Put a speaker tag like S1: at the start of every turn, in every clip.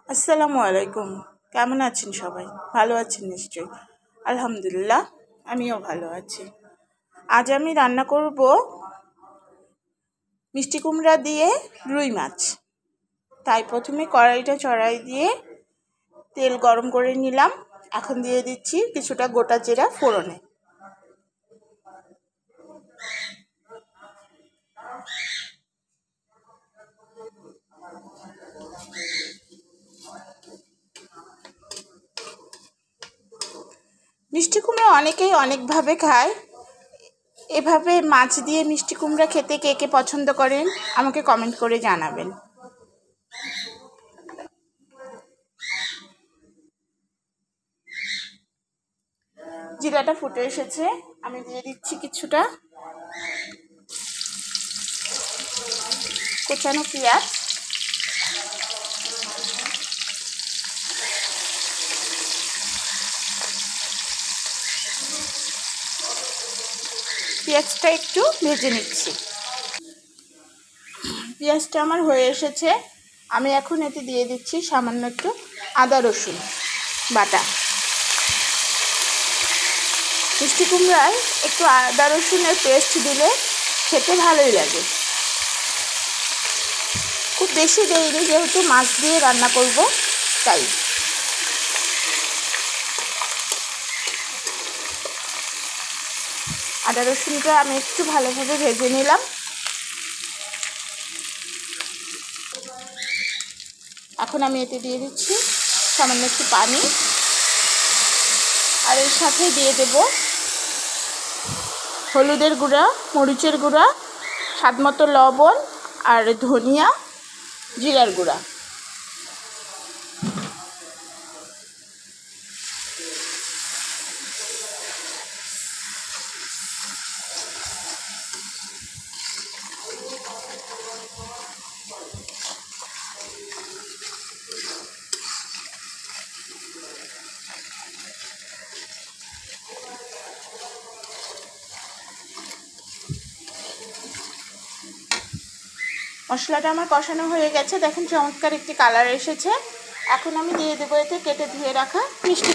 S1: আসসালামু আলাইকুম। কেমন আছেন সবাই? ভালো আছেন নিশ্চয়ই। আলহামদুলিল্লাহ, আমিও ভালো আছি। আজ আমি রান্না করব মিষ্টি কুমড়া দিয়ে রুই মাছ। তাই প্রথমে কড়াইটা চড়াই দিয়ে তেল গরম করে নিলাম। এখন দিয়ে দিচ্ছি কিছুটা গোটা জিরা ফোড়নে। মিষ্টি কুমড়া অনেকেই অনেকভাবে খায়। এভাবে মাছ দিয়ে মিষ্টি কুমড়া খেতে কে কে পছন্দ করেন আমাকে কমেন্ট করে জানাবেন। জিরাটা ফুটে এসেছে, আমি দিয়ে দিচ্ছি কিছুটা কোচানো পেঁয়াজ। পেঁয়াজটা একটু ভেজে নিচ্ছি। পেঁয়াজটা আমার হয়ে এসেছে, আমি এখন এতে দিয়ে দিচ্ছি সামান্য একটু আদা রসুন বাটা। মিষ্টি কুমড়ায় একটু আদা রসুনের পেস্ট দিলে খেতে ভালোই লাগে। খুব বেশি দেয়নি, যেহেতু মাছ দিয়ে রান্না করব তাই। আদা রসুনটা আমি একটু ভালোভাবে ভেজে নিলাম। এখন আমি এতে দিয়ে দিচ্ছি সামান্য একটু পানি, আর এর সাথে দিয়ে দেব হলুদের গুঁড়া, মরিচের গুঁড়া, স্বাদমতো লবণ, আর ধনিয়া জিরার গুঁড়া। মশলাটা আমার কষানো হয়ে গেছে, দেখেন চমৎকার একটি কালার এসেছে। এখন আমি দিয়ে দেবো এতে কেটে ধুয়ে রাখা মিষ্টি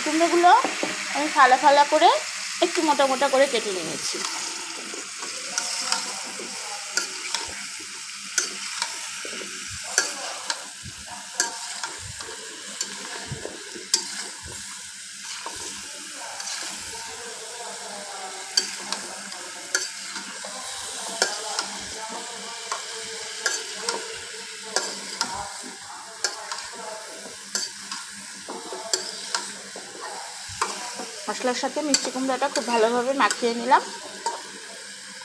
S1: কুমড়াগুলো আমি ফালা ফালা করে একটু মোটা মোটা করে কেটে নিয়েছি। মশলার সাথে মিষ্টি কুমড়াটা খুব ভালোভাবে মাখিয়ে নিলাম।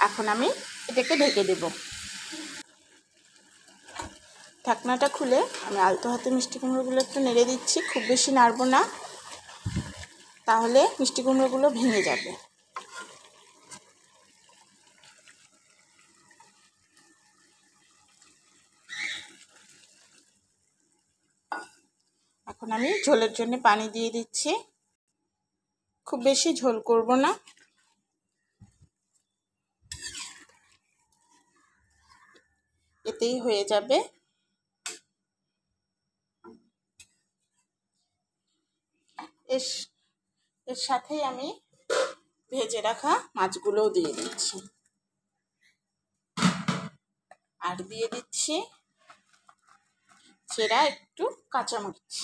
S1: এখন আমি এটাকে ঢেকে দেব। ঢাকনাটা খুলে আমি আলতো হাতে মিষ্টি কুমড়োগুলো একটু নেড়ে দিচ্ছি, খুব বেশি নাড়ব না, তাহলে মিষ্টি কুমড়োগুলো ভেঙে যাবে। এখন আমি ঝোলের জন্য পানি দিয়ে দিচ্ছি। খুব বেশি ঝোল করব না, এতেই হয়ে যাবে। এর সাথেই আমি ভেজে রাখা মাছগুলোও দিয়ে দিচ্ছি, আর দিয়ে দিচ্ছি চেরা একটু কাঁচামরিচ।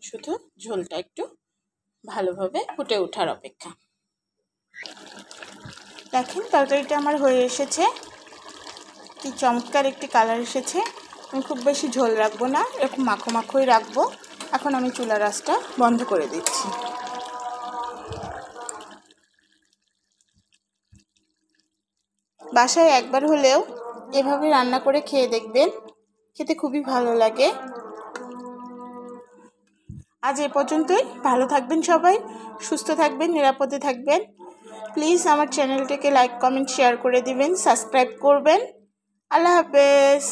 S1: শুধু ঝোলটা একটু ভালোভাবে ফুটে ওঠার অপেক্ষা। দেখেন তরকারিটা আমার হয়ে এসেছে, কি চমৎকার একটি কালার এসেছে। আমি খুব বেশি ঝোল রাখবো না, এরকম মাখো মাখোই রাখবো। এখন আমি চুলার আঁচটা বন্ধ করে দিচ্ছি। বাসায় একবার হলেও এভাবে রান্না করে খেয়ে দেখবেন, খেতে খুবই ভালো লাগে। আজ এ পর্যন্তই। ভালো থাকবেন সবাই, সুস্থ থাকবেন, নিরাপদে থাকবেন। প্লিজ আমার চ্যানেলটিকে লাইক কমেন্ট শেয়ার করে দিবেন, সাবস্ক্রাইব করবেন। আল্লাহ হাফেজ।